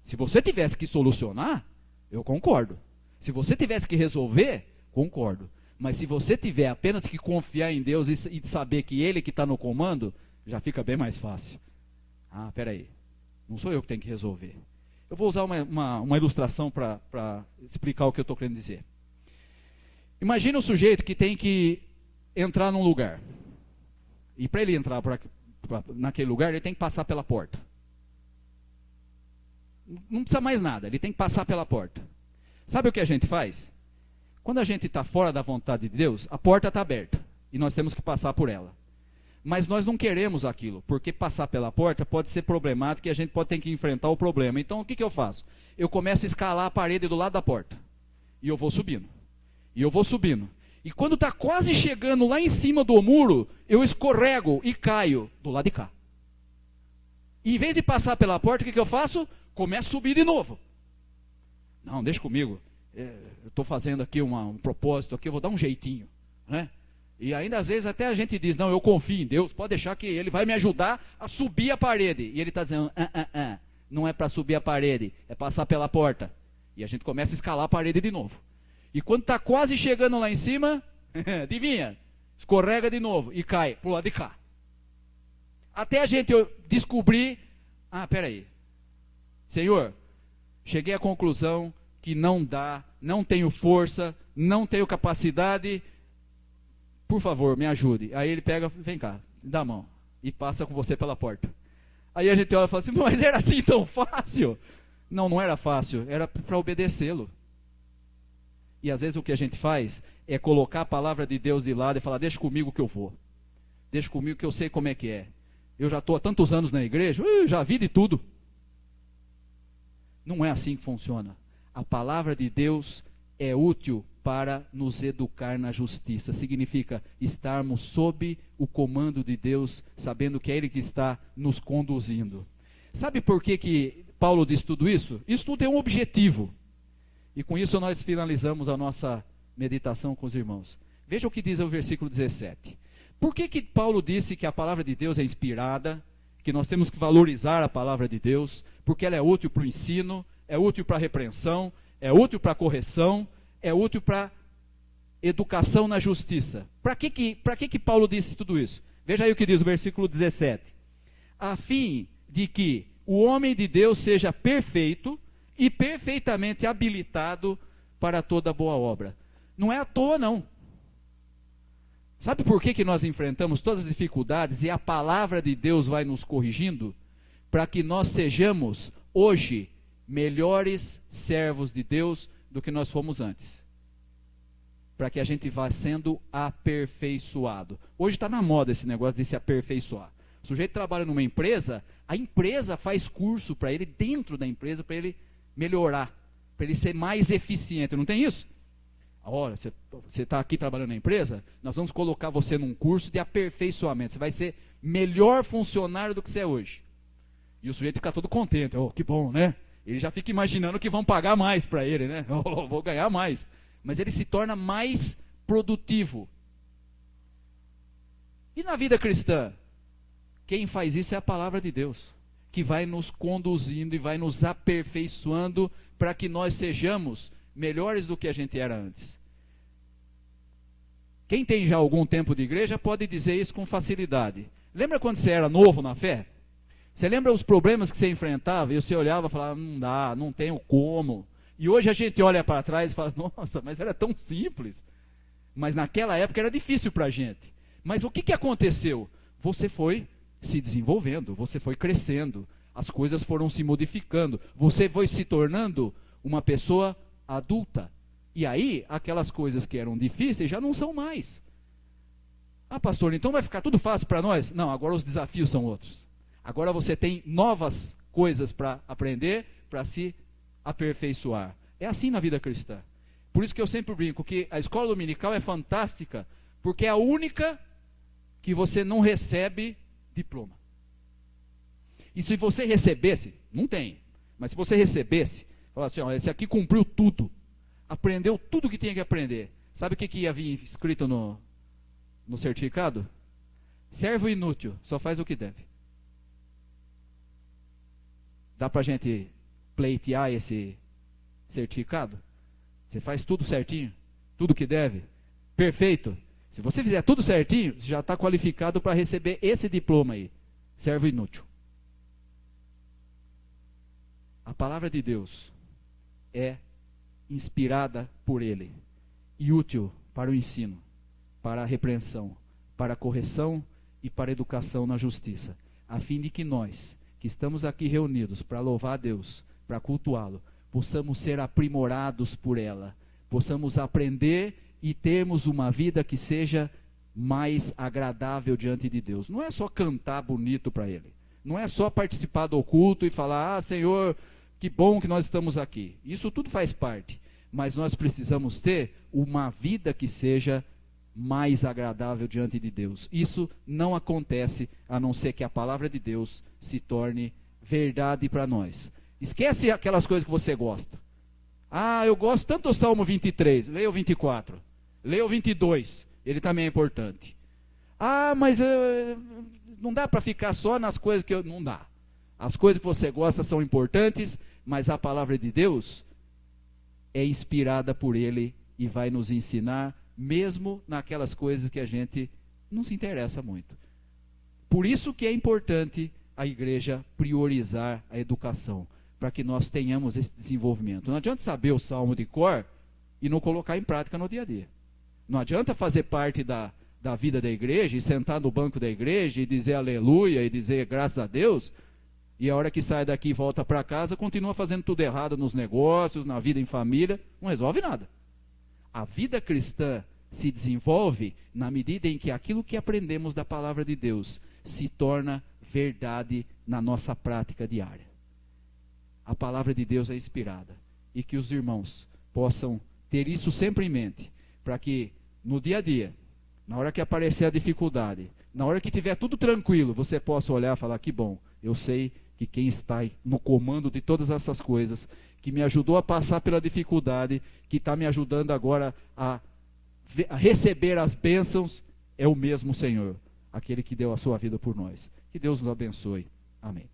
Speaker 5: Se você tivesse que solucionar, eu concordo. Se você tivesse que resolver, concordo. Mas se você tiver apenas que confiar em Deus e saber que Ele que está no comando, já fica bem mais fácil. Ah, peraí, não sou eu que tenho que resolver. Eu vou usar uma ilustração para explicar o que eu estou querendo dizer. Imagina um sujeito que tem que entrar num lugar. E para ele entrar naquele lugar, ele tem que passar pela porta. Não precisa mais nada, ele tem que passar pela porta. Sabe o que a gente faz? Quando a gente está fora da vontade de Deus, a porta está aberta e nós temos que passar por ela. Mas nós não queremos aquilo, porque passar pela porta pode ser problemático e a gente pode ter que enfrentar o problema. Então o que eu faço? Eu começo a escalar a parede do lado da porta. E eu vou subindo. E eu vou subindo. E quando está quase chegando lá em cima do muro, eu escorrego e caio do lado de cá. E em vez de passar pela porta, o que eu faço? Começo a subir de novo. Não, deixa comigo. Eu estou fazendo aqui um propósito, aqui eu vou dar um jeitinho, né? E ainda às vezes até a gente diz, não, eu confio em Deus, pode deixar que Ele vai me ajudar a subir a parede. E Ele está dizendo, não é para subir a parede, é passar pela porta. E a gente começa a escalar a parede de novo. E quando está quase chegando lá em cima, adivinha, escorrega de novo e cai para o lado de cá. Até a gente descobrir, peraí, Senhor, cheguei à conclusão que não dá, não tenho força, não tenho capacidade, por favor, me ajude. Aí ele pega, vem cá, dá a mão, e passa com você pela porta. Aí a gente olha e fala assim, mas era assim tão fácil? Não, não era fácil, era para obedecê-lo. E às vezes o que a gente faz é colocar a palavra de Deus de lado e falar, deixa comigo que eu vou. Deixa comigo que eu sei como é que é. Eu já estou há tantos anos na igreja, já vi de tudo. Não é assim que funciona. A palavra de Deus é útil para nos educar na justiça. Significa estarmos sob o comando de Deus, sabendo que é Ele que está nos conduzindo. Sabe por que Paulo diz tudo isso? Isso tudo tem um objetivo. E com isso nós finalizamos a nossa meditação com os irmãos. Veja o que diz o versículo 17. Por que Paulo disse que a palavra de Deus é inspirada, que nós temos que valorizar a palavra de Deus, porque ela é útil para o ensino, é útil para a repreensão, é útil para a correção, é útil para a educação na justiça. Para que Paulo disse tudo isso? Veja aí o que diz o versículo 17. A fim de que o homem de Deus seja perfeito e perfeitamente habilitado para toda boa obra. Não é à toa, não. Sabe por que nós enfrentamos todas as dificuldades e a palavra de Deus vai nos corrigindo? Para que nós sejamos, hoje, melhores servos de Deus do que nós fomos antes. Para que a gente vá sendo aperfeiçoado. Hoje está na moda esse negócio de se aperfeiçoar. O sujeito trabalha numa empresa, a empresa faz curso para ele, dentro da empresa, para ele melhorar, para ele ser mais eficiente. Não tem isso? Olha, você está aqui trabalhando na empresa, nós vamos colocar você num curso de aperfeiçoamento. Você vai ser melhor funcionário do que você é hoje. E o sujeito fica todo contente. Oh, que bom, né? Ele já fica imaginando que vão pagar mais para ele, né? Oh, vou ganhar mais. Mas ele se torna mais produtivo. E na vida cristã? Quem faz isso é a palavra de Deus, que vai nos conduzindo e vai nos aperfeiçoando para que nós sejamos melhores do que a gente era antes. Quem tem já algum tempo de igreja pode dizer isso com facilidade. Lembra quando você era novo na fé? Você lembra os problemas que você enfrentava e você olhava e falava, não dá, não tenho como. E hoje a gente olha para trás e fala, nossa, mas era tão simples. Mas naquela época era difícil para a gente. Mas o que aconteceu? Você foi se desenvolvendo, você foi crescendo, as coisas foram se modificando, você foi se tornando uma pessoa adulta. E aí, aquelas coisas que eram difíceis já não são mais. Ah, pastor, então vai ficar tudo fácil para nós? Não, agora os desafios são outros. Agora você tem novas coisas para aprender, para se aperfeiçoar. É assim na vida cristã. Por isso que eu sempre brinco que a escola dominical é fantástica, porque é a única que você não recebe diploma. E se você recebesse, não tem, mas se você recebesse, falasse assim, ó, esse aqui cumpriu tudo, aprendeu tudo que tinha que aprender. Sabe o que ia vir escrito no certificado? Servo inútil, só faz o que deve. Dá para a gente pleitear esse certificado? Você faz tudo certinho, tudo que deve, perfeito. Se você fizer tudo certinho, você já está qualificado para receber esse diploma aí, servo inútil. A palavra de Deus é inspirada por Ele e útil para o ensino, para a repreensão, para a correção e para a educação na justiça, a fim de que nós, que estamos aqui reunidos para louvar a Deus, para cultuá-lo, possamos ser aprimorados por ela, possamos aprender e termos uma vida que seja mais agradável diante de Deus. Não é só cantar bonito para Ele, não é só participar do culto e falar, Senhor, que bom que nós estamos aqui. Isso tudo faz parte, mas nós precisamos ter uma vida que seja mais agradável diante de Deus. Isso não acontece a não ser que a palavra de Deus se torne verdade para nós. Esquece aquelas coisas que você gosta. Ah, eu gosto tanto do Salmo 23, leia o 24, leia o 22, ele também é importante. Ah, mas não dá para ficar só nas coisas que não dá. As coisas que você gosta são importantes, mas a palavra de Deus é inspirada por Ele e vai nos ensinar, mesmo naquelas coisas que a gente não se interessa muito. Por isso que é importante a igreja priorizar a educação, para que nós tenhamos esse desenvolvimento. Não adianta saber o salmo de cor e não colocar em prática no dia a dia. Não adianta fazer parte da vida da igreja e sentar no banco da igreja e dizer aleluia e dizer graças a Deus, e a hora que sai daqui e volta para casa, continua fazendo tudo errado nos negócios, na vida em família, não resolve nada. A vida cristã se desenvolve na medida em que aquilo que aprendemos da palavra de Deus se torna verdade na nossa prática diária. A palavra de Deus é inspirada, e que os irmãos possam ter isso sempre em mente, para que no dia a dia, na hora que aparecer a dificuldade, na hora que tiver tudo tranquilo, você possa olhar e falar, que bom, eu sei que quem está no comando de todas essas coisas, que me ajudou a passar pela dificuldade, que está me ajudando agora a receber as bênçãos, é o mesmo Senhor, aquele que deu a sua vida por nós. Que Deus nos abençoe. Amém.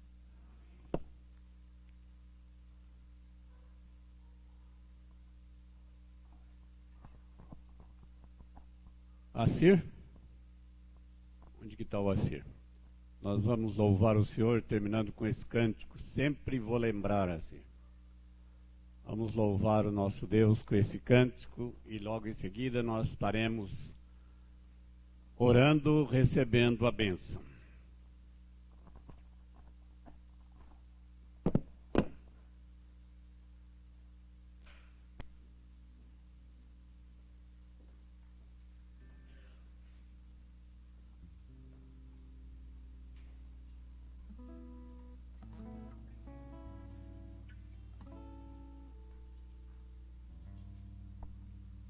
Speaker 3: Assir? Onde que está o Assir? Nós vamos louvar o Senhor terminando com esse cântico. Sempre vou lembrar assim. Vamos louvar o nosso Deus com esse cântico e logo em seguida nós estaremos orando, recebendo a bênção.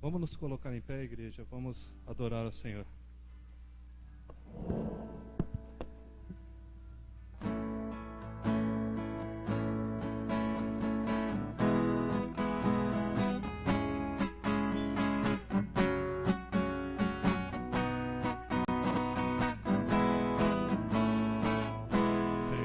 Speaker 1: Vamos nos colocar em pé, igreja, vamos adorar ao Senhor.
Speaker 6: Você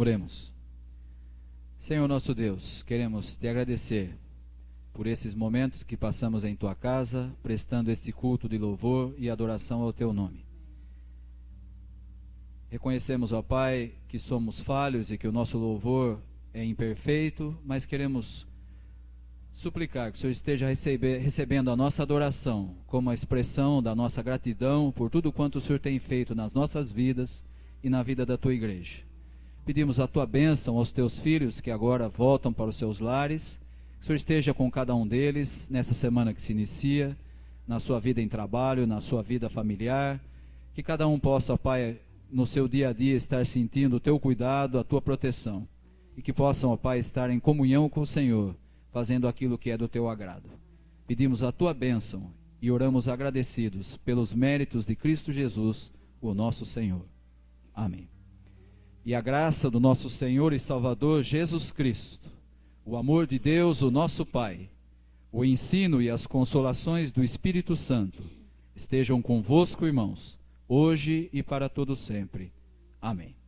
Speaker 5: Oremos. Senhor nosso Deus, queremos te agradecer por esses momentos que passamos em tua casa, prestando este culto de louvor e adoração ao teu nome. Reconhecemos, ó Pai, que somos falhos e que o nosso louvor é imperfeito, mas queremos suplicar que o Senhor esteja recebendo a nossa adoração como a expressão da nossa gratidão por tudo quanto o Senhor tem feito nas nossas vidas e na vida da tua igreja. Pedimos a tua bênção aos teus filhos que agora voltam para os seus lares. Que o Senhor esteja com cada um deles nessa semana que se inicia, na sua vida em trabalho, na sua vida familiar. Que cada um possa, ó Pai, no seu dia a dia estar sentindo o teu cuidado, a tua proteção. E que possam, ó Pai, estar em comunhão com o Senhor, fazendo aquilo que é do teu agrado. Pedimos a tua bênção e oramos agradecidos pelos méritos de Cristo Jesus, o nosso Senhor. Amém. E a graça do nosso Senhor e Salvador Jesus Cristo, o amor de Deus, o nosso Pai, o ensino e as consolações do Espírito Santo estejam convosco, irmãos, hoje e para todo sempre. Amém.